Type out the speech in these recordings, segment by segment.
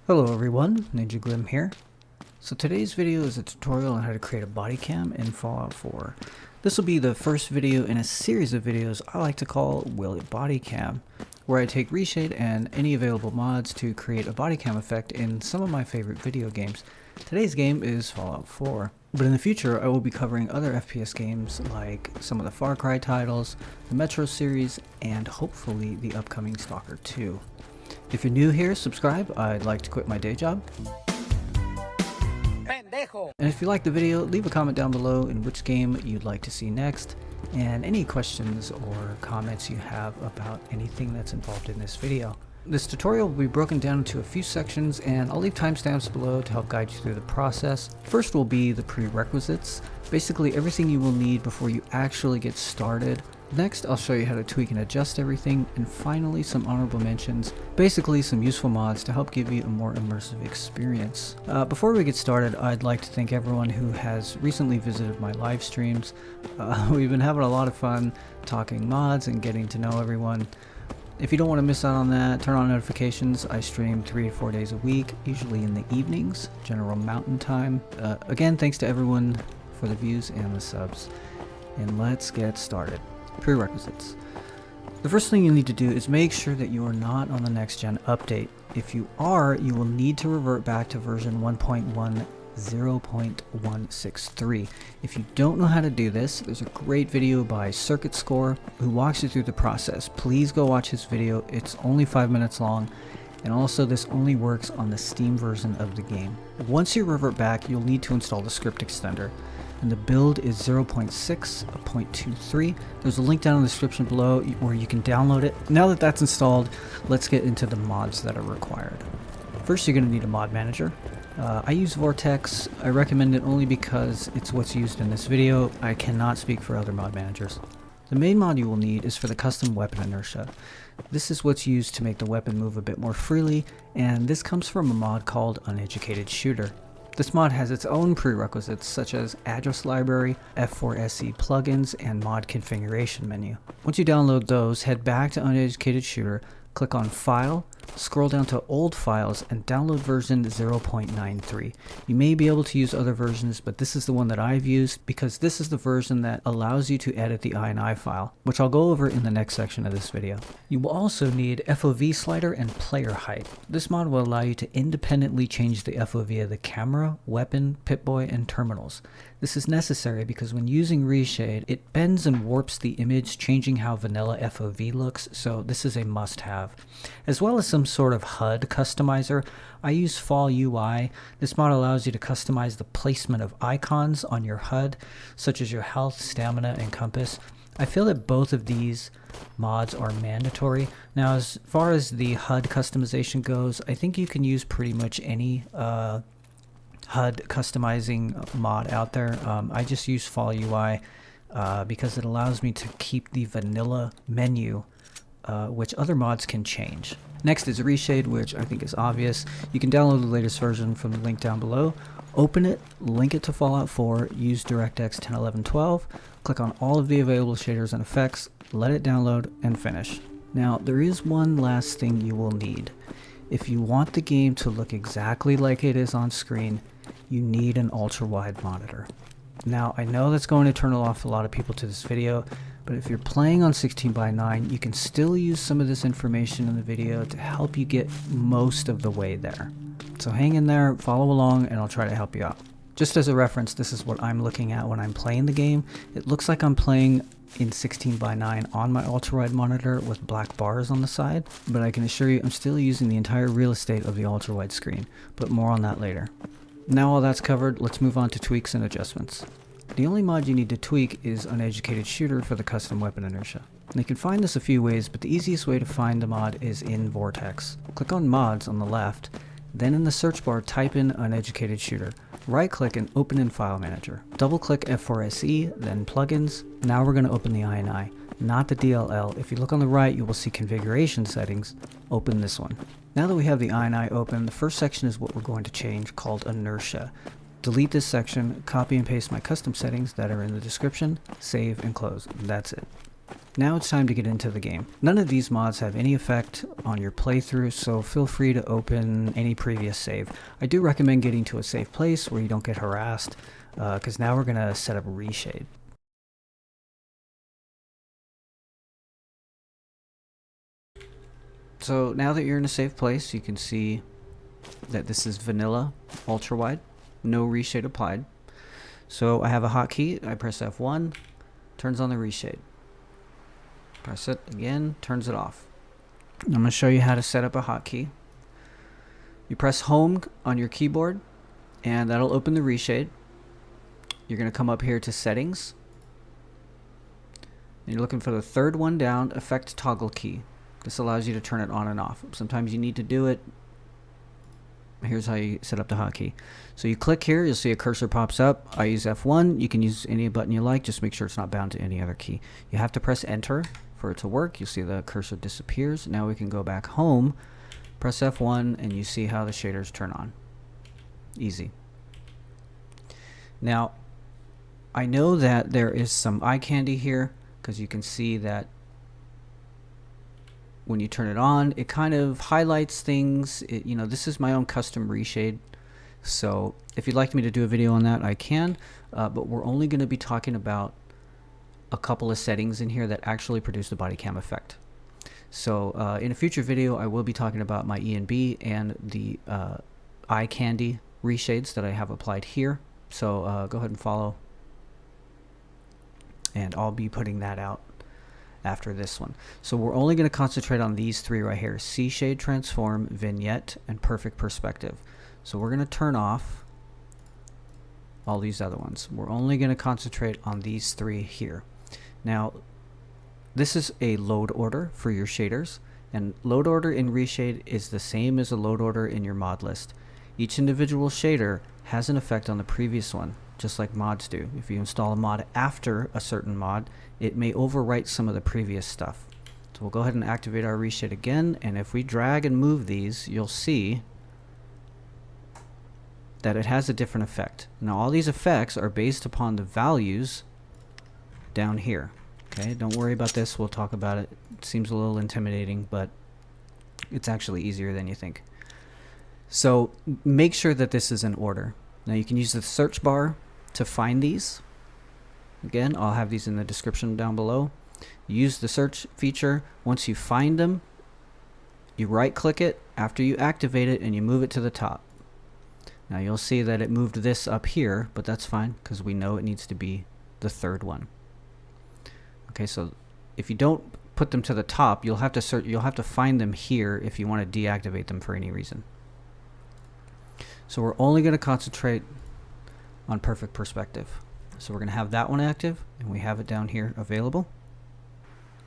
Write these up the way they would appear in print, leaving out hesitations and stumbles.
Hello everyone, Ninja Glim here. So today's video is a tutorial on how to create a body cam in Fallout 4. This will be the first video in a series of videos I like to call Will It Body Cam, where I take RESHADE and any available mods to create a body cam effect in some of my favorite video games. Today's game is Fallout 4, but in the future I will be covering other FPS games like some of the Far Cry titles, the Metro series, and hopefully the upcoming Stalker 2. If you're new here, subscribe. I'd like to quit my day job. Pendejo. And if you like the video, leave a comment down below in which game you'd like to see next, and any questions or comments you have about anything that's involved in this video. This tutorial will be broken down into a few sections, and I'll leave timestamps below to help guide you through the process. First will be the prerequisites, basically everything you will need before you actually get started. Next, I'll show you how to tweak and adjust everything, and finally some honorable mentions, basically some useful mods to help give you a more immersive experience. Before we get started, I'd like to thank everyone who has recently visited my live streams. We've been having a lot of fun talking mods and getting to know everyone. If you don't want to miss out on that, turn on notifications. I stream 3 to 4 days a week, usually in the evenings, general mountain time. Again, thanks to everyone for the views and the subs. And let's get started. Prerequisites. The first thing you need to do is make sure that you are not on the next gen update. If you are, you will need to revert back to version 1.10.163. If you don't know how to do this, there's a great video by Circuit Score who walks you through the process. Please go watch his video. It's only 5 minutes long, and also this only works on the Steam version of the game. Once you revert back, you'll need to install the script extender, and the build is 0.6.23. There's a link down in the description below where you can download it. Now that that's installed, let's get into the mods that are required. First, you're going to need a mod manager. I use Vortex. I recommend it only because it's what's used in this video. I cannot speak for other mod managers. The main mod you will need is for the custom weapon inertia. This is what's used to make the weapon move a bit more freely, and this comes from a mod called Uneducated Shooter. This mod has its own prerequisites such as address library, F4SE plugins, and mod configuration menu. Once you download those, head back to Uneducated Shooter, click on File, scroll down to Old Files, and download version 0.93. You may be able to use other versions, but this is the one that I've used because this is the version that allows you to edit the INI file, which I'll go over in the next section of this video. You will also need FOV slider and player height. This mod will allow you to independently change the FOV of the camera, weapon, Pip-Boy, and terminals. This is necessary because when using RESHADE, it bends and warps the image, changing how vanilla FOV looks, so this is a must-have. As well as some sort of HUD customizer, I use Fall UI. This mod allows you to customize the placement of icons on your HUD, such as your health, stamina, and compass. I feel that both of these mods are mandatory. Now, as far as the HUD customization goes, I think you can use pretty much any HUD customizing mod out there. I just use Fall UI because it allows me to keep the vanilla menu, which other mods can change. Next is RESHADE, which I think is obvious. You can download the latest version from the link down below. Open it, link it to Fallout 4, use DirectX 10.11.12, click on all of the available shaders and effects, let it download, and finish. Now, there is one last thing you will need. If you want the game to look exactly like it is on screen, you need an ultra-wide monitor. Now, I know that's going to turn off a lot of people to this video, but if you're playing on 16:9, you can still use some of this information in the video to help you get most of the way there. So hang in there, follow along, and I'll try to help you out. Just as a reference, this is what I'm looking at when I'm playing the game. It looks like I'm playing in 16:9 on my ultra-wide monitor with black bars on the side, but I can assure you I'm still using the entire real estate of the ultra-wide screen, but more on that later. Now all that's covered, let's move on to tweaks and adjustments. The only mod you need to tweak is Uneducated Shooter for the custom weapon inertia. And you can find this a few ways, but the easiest way to find the mod is in Vortex. Click on Mods on the left, then in the search bar type in Uneducated Shooter. Right click and open in File Manager. Double click F4SE, then Plugins. Now we're going to open the INI, not the DLL. If you look on the right, you will see Configuration Settings. Open this one. Now that we have the INI open, the first section is what we're going to change, called Inertia. Delete this section, copy and paste my custom settings that are in the description, save and close. That's it. Now it's time to get into the game. None of these mods have any effect on your playthrough, so feel free to open any previous save. I do recommend getting to a safe place where you don't get harassed, because now we're going to set up RESHADE. So now that you're in a safe place, you can see that this is vanilla, ultrawide, no RESHADE applied. So I have a hotkey, I press F1, turns on the RESHADE. Press it again, turns it off. I'm going to show you how to set up a hotkey. You press home on your keyboard and that'll open the RESHADE. You're going to come up here to settings. And you're looking for the third one down, effect toggle key. This allows you to turn it on and off. Sometimes you need to do it. Here's how you set up the hotkey. So you click here, you'll see a cursor pops up. I use F1. You can use any button you like, just make sure it's not bound to any other key. You have to press enter for it to work. You see the cursor disappears. Now we can go back home, press F1, and you see how the shaders turn on. Easy. Now, I know that there is some eye candy here, because you can see that when you turn it on, it kind of highlights things. You know, this is my own custom RESHADE. So if you'd like me to do a video on that, I can. But we're only going to be talking about a couple of settings in here that actually produce the Bodycam effect. So in a future video, I will be talking about my E&B and the eye candy reshades that I have applied here. So go ahead and follow. And I'll be putting that out after this one. So we're only going to concentrate on these three right here: C shade, transform, vignette, and perfect perspective. So we're going to turn off all these other ones. We're only going to concentrate on these three here. Now, this is a load order for your shaders, and load order in RESHADE is the same as a load order in your mod list. Each individual shader has an effect on the previous one, just like mods do. If you install a mod after a certain mod, it may overwrite some of the previous stuff. So we'll go ahead and activate our RESHADE again, and if we drag and move these, you'll see that it has a different effect. Now all these effects are based upon the values down here. Okay, don't worry about this, we'll talk about it. It seems a little intimidating, but it's actually easier than you think. So make sure that this is in order. Now you can use the search bar to find these. Again, I'll have these in the description down below. Use the search feature. Once you find them, you right click it after you activate it and you move it to the top. Now you'll see that it moved this up here, but that's fine because we know it needs to be the third one. Okay, so if you don't put them to the top, you'll have to search, you'll have to find them here if you want to deactivate them for any reason. So we're only going to concentrate on perfect perspective. So we're going to have that one active, and we have it down here available.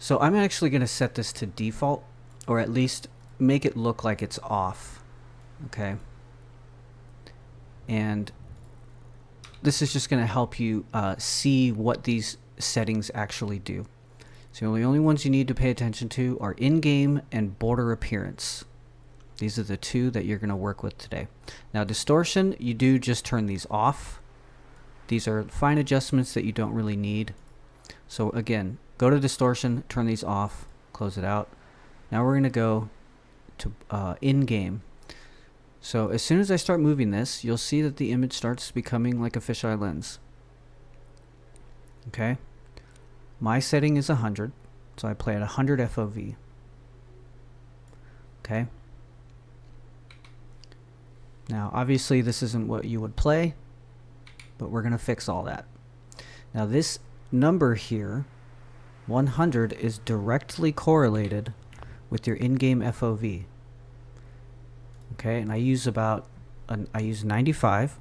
So I'm actually going to set this to default, or at least make it look like it's off. Okay. And this is just going to help you see what these settings actually do. So the only ones you need to pay attention to are in-game and border appearance. These are the two that you're going to work with today. Now distortion, you do just turn these off. These are fine adjustments that you don't really need. So again, go to distortion, turn these off, close it out. Now we're going to go to in-game. So as soon as I start moving this, you'll see that the image starts becoming like a fisheye lens. Okay, my setting is 100, so I play at 100 FOV. Okay. Now obviously this isn't what you would play, but we're going to fix all that. Now this number here, 100, is directly correlated with your in-game FOV. Okay, and I use I use 95.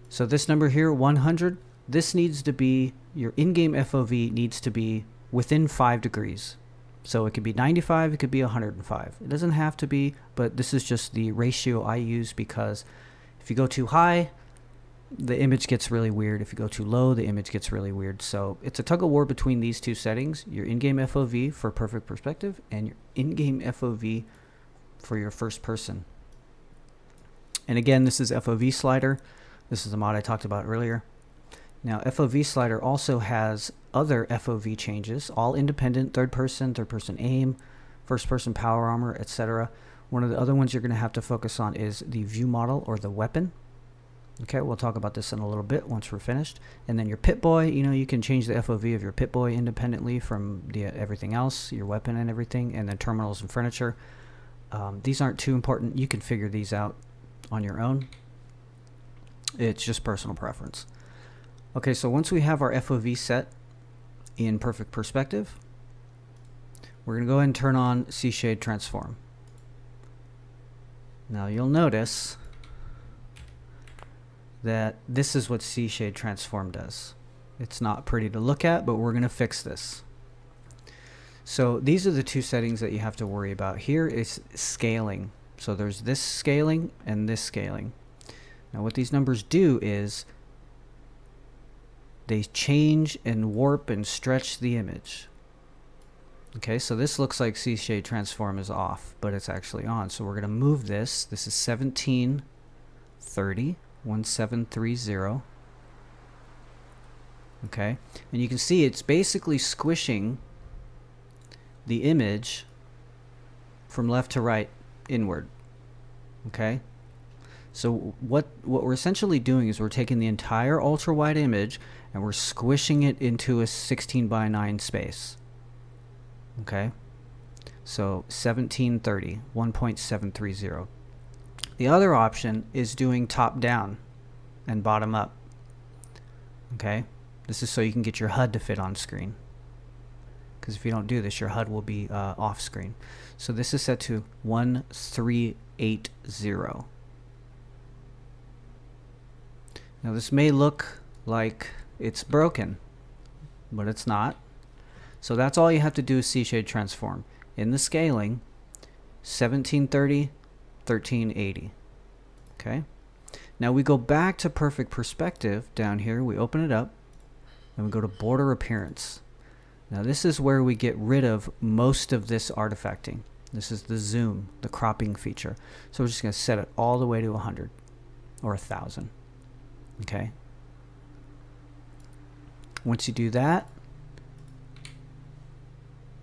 So this number here, 100, this needs to be, your in-game FOV needs to be within 5 degrees. So it could be 95, it could be 105. It doesn't have to be, but this is just the ratio I use, because if you go too high, the image gets really weird. If you go too low, the image gets really weird. So it's a tug of war between these two settings, your in-game FOV for perfect perspective and your in-game FOV for your first person. And again, this is FOV slider. This is the mod I talked about earlier. Now FOV slider also has other FOV changes, all independent, third person aim, first person power armor, etc. One of the other ones you're going to have to focus on is the view model or the weapon. Okay, we'll talk about this in a little bit once we're finished. And then your Pip-Boy, you know, you can change the FOV of your Pip-Boy independently from everything else, your weapon and everything, and then terminals and furniture. These aren't too important. You can figure these out on your own. It's just personal preference. Okay, so once we have our FOV set in perfect perspective, we're going to go ahead and turn on C-Shade Transform. Now you'll notice that this is what C-Shade Transform does. It's not pretty to look at, but we're going to fix this. So these are the two settings that you have to worry about. Here is scaling. So there's this scaling and this scaling. Now what these numbers do is they change and warp and stretch the image. Okay, so this looks like C-Shade Transform is off, but it's actually on. So we're going to move this. This is 1730. 1730. Okay, and you can see it's basically squishing the image from left to right inward. Okay, so what we're essentially doing is we're taking the entire ultra wide image and we're squishing it into a 16:9 space. Okay, so 1730, 1.730. The other option is doing top down and bottom up. Okay, this is so you can get your HUD to fit on screen, because if you don't do this, your HUD will be off screen. So this is set to 1380. Now this may look like it's broken, but it's not. So that's all you have to do is C-Shade Transform. In the scaling, 1730, 1380. Okay, now we go back to perfect perspective down here. We open it up and we go to border appearance. Now this is where we get rid of most of this artifacting. This is the zoom, the cropping feature. So we're just going to set it all the way to 100 or 1000. Okay, once you do that,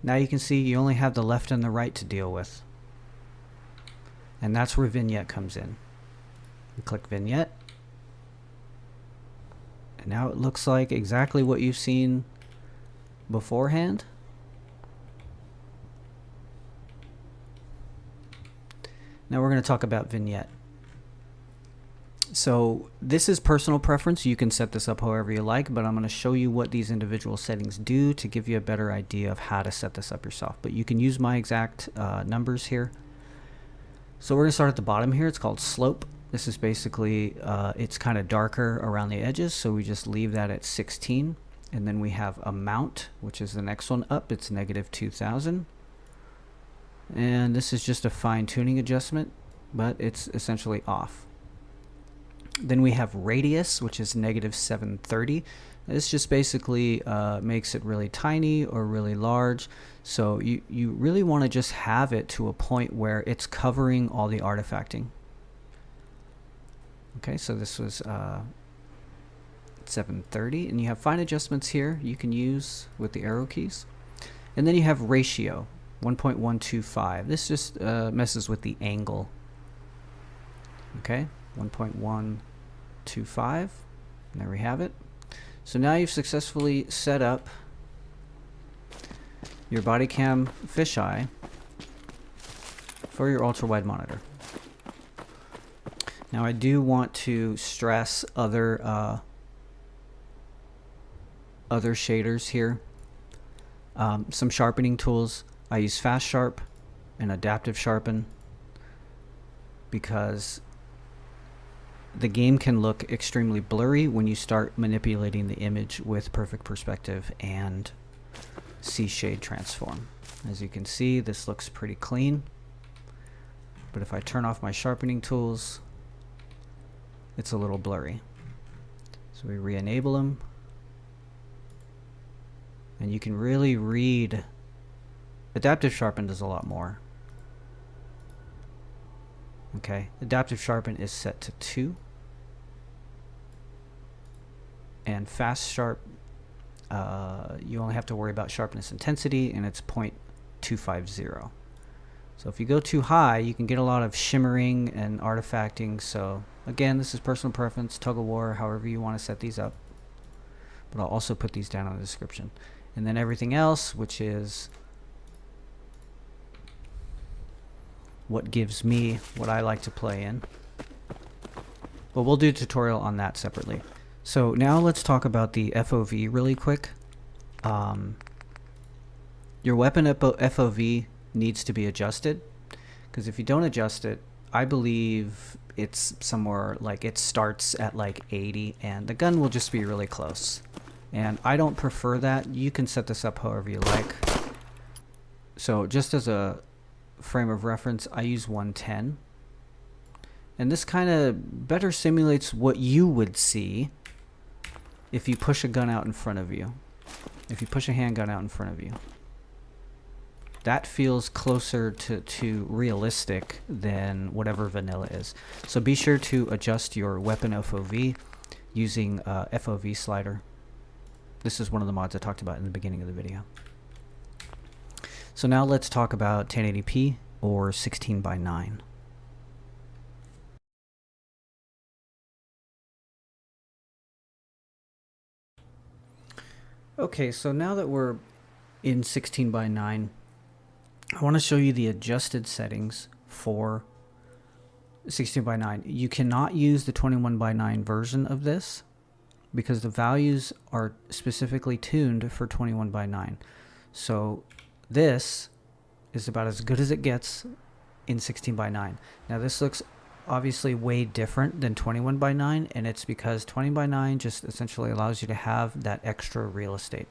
now you can see you only have the left and the right to deal with. And that's where Vignette comes in. We click Vignette. And now it looks like exactly what you've seen beforehand. Now we're going to talk about Vignette. So this is personal preference. You can set this up however you like, but I'm going to show you what these individual settings do to give you a better idea of how to set this up yourself. But you can use my exact numbers here. So we're going to start at the bottom here. It's called slope. This is basically, it's kind of darker around the edges, so we just leave that at 16. And then we have amount, which is the next one up. It's -2000. And this is just a fine-tuning adjustment, but it's essentially off. Then we have radius, which is -730. This just basically makes it really tiny or really large. So you really want to just have it to a point where it's covering all the artifacting. Okay, so this was 730, and you have fine adjustments here you can use with the arrow keys. And then you have ratio, 1.125. This just messes with the angle. Okay, 1.125. There we have it. So now you've successfully set up your Bodycam fisheye for your ultra-wide monitor. Now I do want to stress other shaders here. Some sharpening tools. I use Fast Sharp and Adaptive Sharpen because the game can look extremely blurry when you start manipulating the image with perfect perspective and C-Shade Transform. As you can see, this looks pretty clean, but if I turn off my sharpening tools, it's a little blurry. So we re-enable them, and you can really read. Adaptive Sharpen does a lot more. Okay, Adaptive Sharpen is set to 2, and Fast Sharp You only have to worry about sharpness intensity, and it's 0.250. So if you go too high, you can get a lot of shimmering and artifacting. So again, this is personal preference, tug of war, however you want to set these up. But I'll also put these down in the description. And then everything else, which is what gives me what I like to play in. But we'll do a tutorial on that separately. So now let's talk about the FOV really quick. Your weapon FOV needs to be adjusted, because if you don't adjust it, I believe it's somewhere like it starts at like 80 and the gun will just be really close. And I don't prefer that. You can set this up however you like. So just as a frame of reference, I use 110. And this kind of better simulates what you would see if you push a gun out in front of you. If you push a handgun out in front of you. That feels closer to realistic than whatever vanilla is. So be sure to adjust your weapon FOV using FOV slider. This is one of the mods I talked about in the beginning of the video. So now let's talk about 1080p or 16:9. Okay, so now that we're in 16:9, I want to show you the adjusted settings for 16:9. You cannot use the 21:9 version of this because the values are specifically tuned for 21:9. So this is about as good as it gets in 16:9. Now this looks obviously way different than 21:9, and it's because 20:9 just essentially allows you to have that extra real estate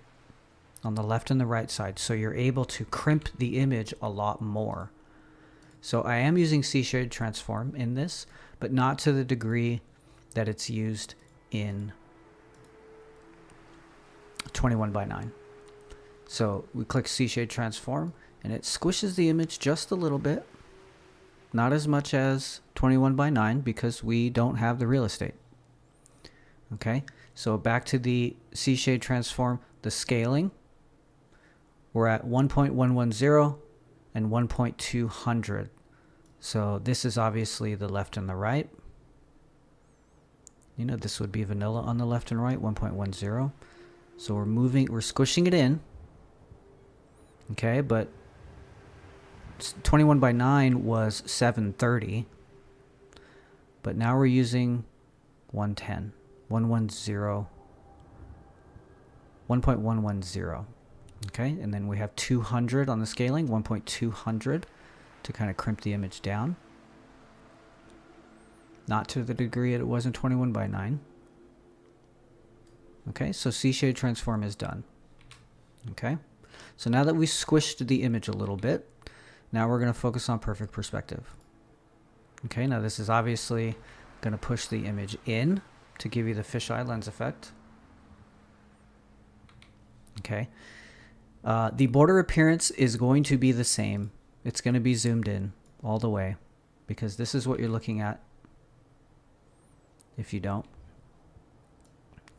on the left and the right side, so you're able to crimp the image a lot more. So I am using C-shade transform in this, but not to the degree that it's used in 21:9. So we click C-shade transform and it squishes the image just a little bit, not as much as 21:9 because we don't have the real estate. Okay, so back to the C-shade transform, the scaling, we're at 1.110 and 1.200. So this is obviously the left and the right. You know, this would be vanilla on the left and right, 1.10. So we're squishing it in. Okay, but 21:9 was 730. But now we're using 110, 1.110. Okay, and then we have 200 on the scaling, 1.200 to kind of crimp the image down. Not to the degree it was in 21:9. Okay, so C-shade transform is done. Okay, so now that we squished the image a little bit, now we're going to focus on perfect perspective. Okay, now this is obviously going to push the image in to give you the fisheye lens effect. Okay. The border appearance is going to be the same. It's going to be zoomed in all the way because this is what you're looking at if you don't.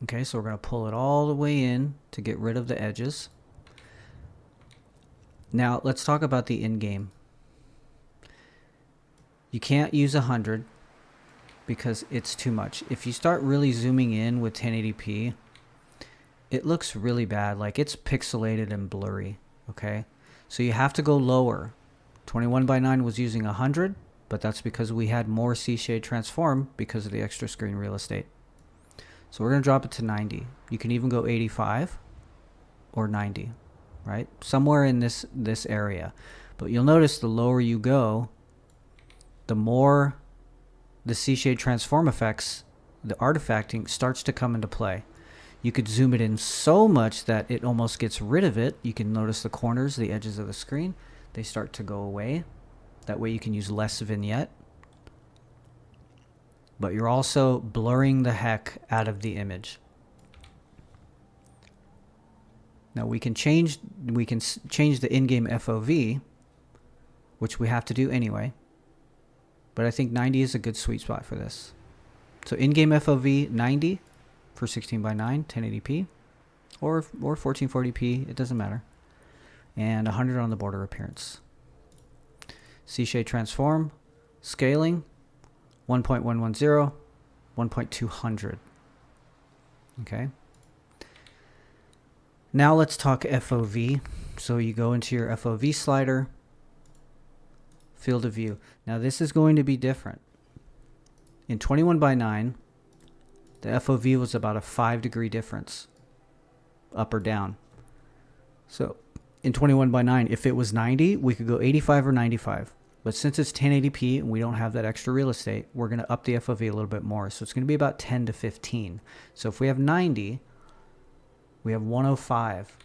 Okay, so we're going to pull it all the way in to get rid of the edges. Now let's talk about the in-game. You can't use 100 because it's too much. If you start really zooming in with 1080p, it looks really bad, like it's pixelated and blurry. Okay, so you have to go lower. 21:9 was using 100, but that's because we had more C-shade transform because of the extra screen real estate. So we're going to drop it to 90. You can even go 85 or 90, right? Somewhere in this area. But you'll notice the lower you go, the more the C-shade transform effects, the artifacting starts to come into play. You could zoom it in so much that it almost gets rid of it. You can notice the corners, the edges of the screen, they start to go away. That way you can use less vignette. But you're also blurring the heck out of the image. Now we can change the in-game FOV, which we have to do anyway. But I think 90 is a good sweet spot for this. So in-game FOV 90 for 16:9, 1080p. or 1440p, it doesn't matter. And 100 on the border appearance. C-shade transform, scaling, 1.110, 1.200. Okay. Now let's talk FOV. So you go into your FOV slider, field of view. Now this is going to be different. In 21:9, the FOV was about a 5-degree difference, up or down. So in 21:9, if it was 90, we could go 85 or 95. But since it's 1080p and we don't have that extra real estate, we're going to up the FOV a little bit more. So it's going to be about 10 to 15. So if we have 90, we have 105.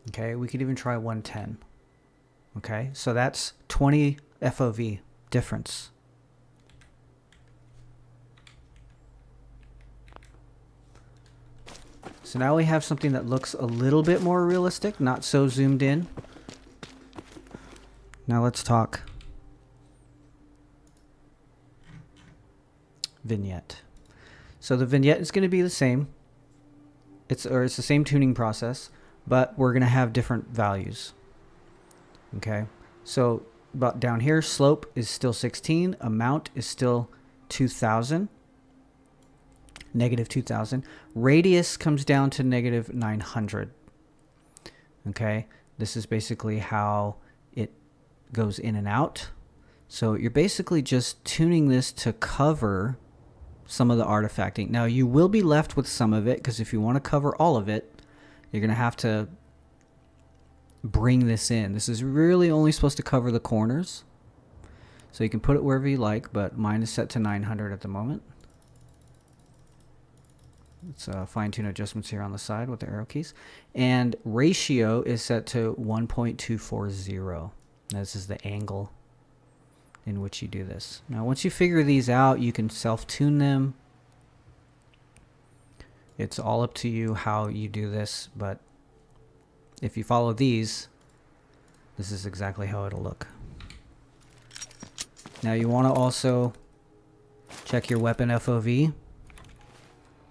Okay, we could even try 110. Okay, so that's 20 FOV difference. So now we have something that looks a little bit more realistic, not so zoomed in. Now let's talk Vignette. So the Vignette is going to be the same. It's the same tuning process, but we're going to have different values. Okay, so about down here, slope is still 16, amount is still 2000. Negative 2000. Radius comes down to negative 900. Okay, this is basically how it goes in and out. So you're basically just tuning this to cover some of the artifacting. Now you will be left with some of it, because if you want to cover all of it, you're going to have to bring this in. This is really only supposed to cover the corners. So you can put it wherever you like, but mine is set to 900 at the moment. It's fine-tune adjustments here on the side with the arrow keys. And ratio is set to 1.240. This is the angle in which you do this. Now, once you figure these out, you can self-tune them. It's all up to you how you do this, but if you follow these, this is exactly how it'll look. Now, you want to also check your weapon FOV,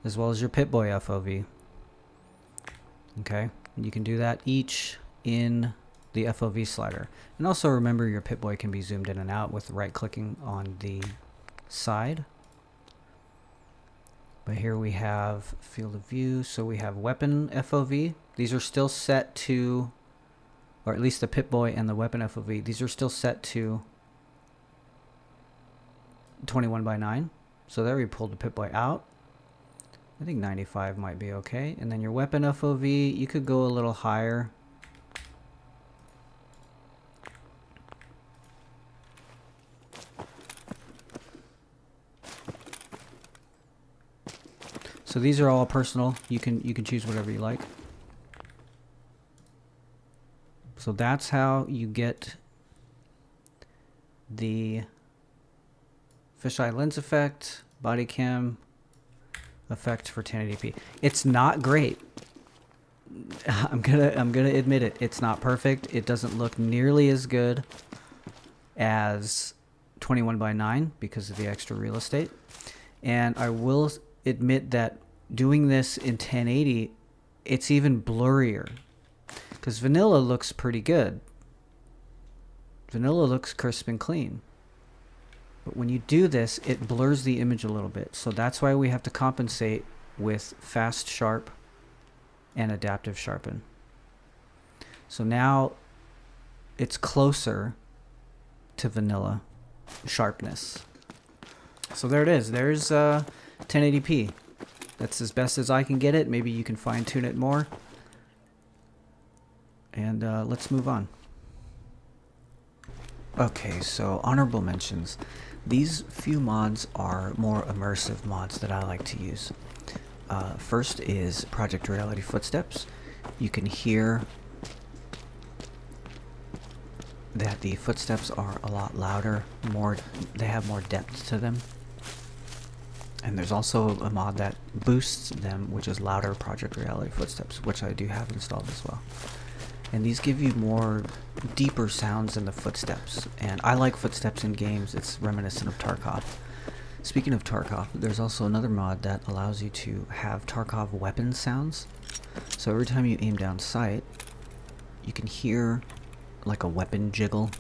as well as your Pip-Boy FOV. Okay, you can do that each in the FOV slider. And also remember, your Pip-Boy can be zoomed in and out with right-clicking on the side. But here we have field of view, so we have weapon FOV. These are still set to, or at least the Pip-Boy and the weapon FOV, these are still set to 21:9. So there we pulled the Pip-Boy out. I think 95 might be okay. And then your weapon FOV, you could go a little higher. So these are all personal. You can choose whatever you like. So that's how you get the fisheye lens effect, Bodycam effect for 1080p. It's not great. I'm gonna admit it. It's not perfect. It doesn't look nearly as good as 21:9 because of the extra real estate. And I will admit that doing this in 1080, it's even blurrier, because vanilla looks pretty good. Vanilla looks crisp and clean. But when you do this, it blurs the image a little bit. So that's why we have to compensate with fast sharp and adaptive sharpen. So now it's closer to vanilla sharpness. So there it is. There's 1080p. That's as best as I can get it. Maybe you can fine tune it more. And let's move on. Okay, so honorable mentions. These few mods are more immersive mods that I like to use. First is Project Reality Footsteps. You can hear that the footsteps are a lot louder, they have more depth to them. And there's also a mod that boosts them, which is Louder Project Reality Footsteps, which I do have installed as well. And these give you more deeper sounds in the footsteps. And I like footsteps in games. It's reminiscent of Tarkov. Speaking of Tarkov, there's also another mod that allows you to have Tarkov weapon sounds. So every time you aim down sight, you can hear like a weapon jiggle.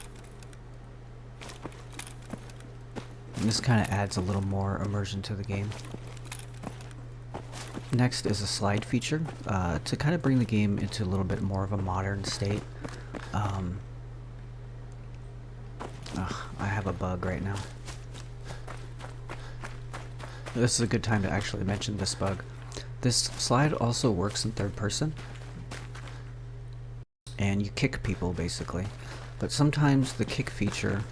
And this kind of adds a little more immersion to the game. Next is a slide feature to kind of bring the game into a little bit more of a modern state. I have a bug right now. This is a good time to actually mention this bug. This slide also works in third person, and you kick people basically, but sometimes the kick feature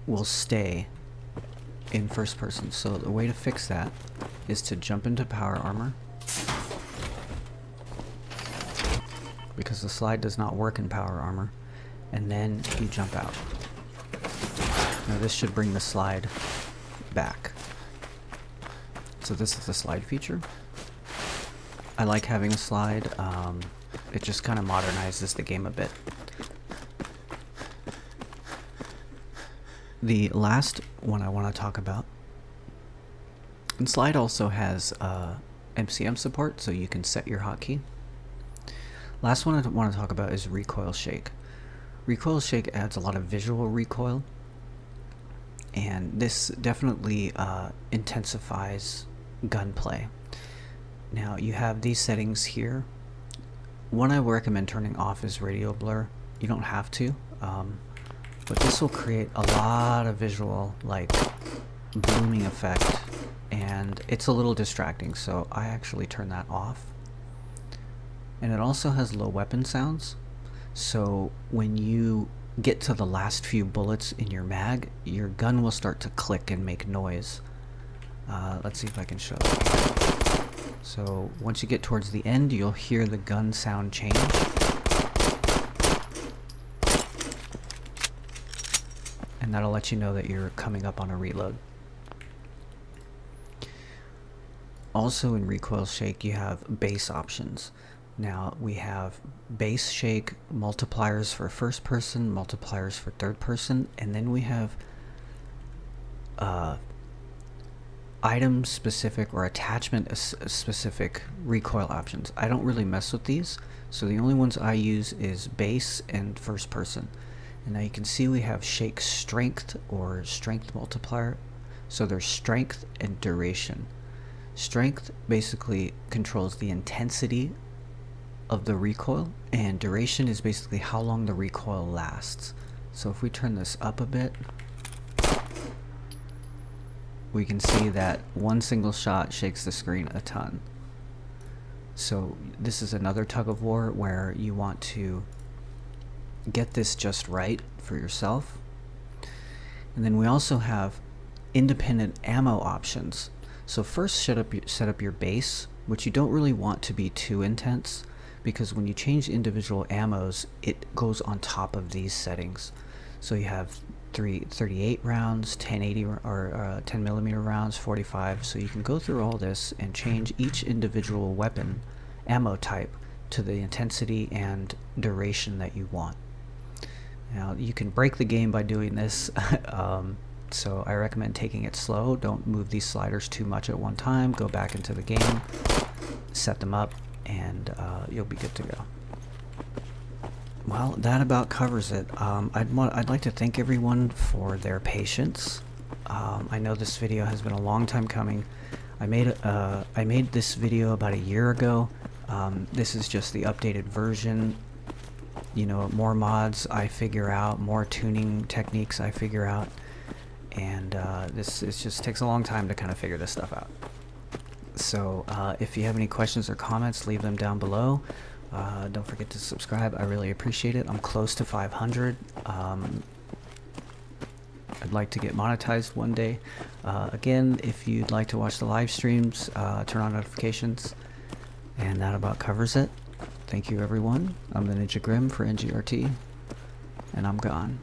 will stay in first person. So the way to fix that is to jump into power armor, because the slide does not work in power armor, and then you jump out. Now this should bring the slide back. So this is the slide feature. I like having a slide. It just kind of modernizes the game a bit. The last one I want to talk about, and slide also has MCM support, so you can set your hotkey. Last one I want to talk about is recoil shake. Recoil shake adds a lot of visual recoil, and this definitely intensifies gunplay. Now you have these settings here. One I recommend turning off is radio blur. You don't have to, but this will create a lot of visual, like, blooming effect, and it's a little distracting, so I actually turn that off. And it also has low weapon sounds, so when you get to the last few bullets in your mag, your gun will start to click and make noise. Let's see if I can show that. So once you get towards the end, you'll hear the gun sound change. And that'll let you know that you're coming up on a reload. Also in recoil shake, you have base options. Now we have base shake multipliers for first person, multipliers for third person, and then we have item specific or attachment specific recoil options. I don't really mess with these, so the only ones I use is base and first person. And now you can see we have shake strength or strength multiplier. So there's strength and duration. Strength basically controls the intensity of the recoil, and duration is basically how long the recoil lasts. So if we turn this up a bit, we can see that one single shot shakes the screen a ton. So this is another tug of war where you want to get this just right for yourself. And then we also have independent ammo options. So first set up your base, which you don't really want to be too intense, because when you change individual ammos, it goes on top of these settings. So you have 38 rounds, 1080 or 10 millimeter rounds, 45. So you can go through all this and change each individual weapon ammo type to the intensity and duration that you want. Now you can break the game by doing this, so I recommend taking it slow. Don't move these sliders too much at one time. Go back into the game, set them up, and you'll be good to go. Well, that about covers it. I'd like to thank everyone for their patience. I know this video has been a long time coming. I made this video about a year ago. This is just the updated version. You know, more mods I figure out, more tuning techniques I figure out, and this just takes a long time to kind of figure this stuff out. So if you have any questions or comments, leave them down below. Don't forget to subscribe. I really appreciate it. I'm close to 500. I'd like to get monetized one day. Again, if you'd like to watch the live streams, turn on notifications. And that about covers it. Thank you, everyone. I'm the Ninja Grim for NGRT, and I'm gone.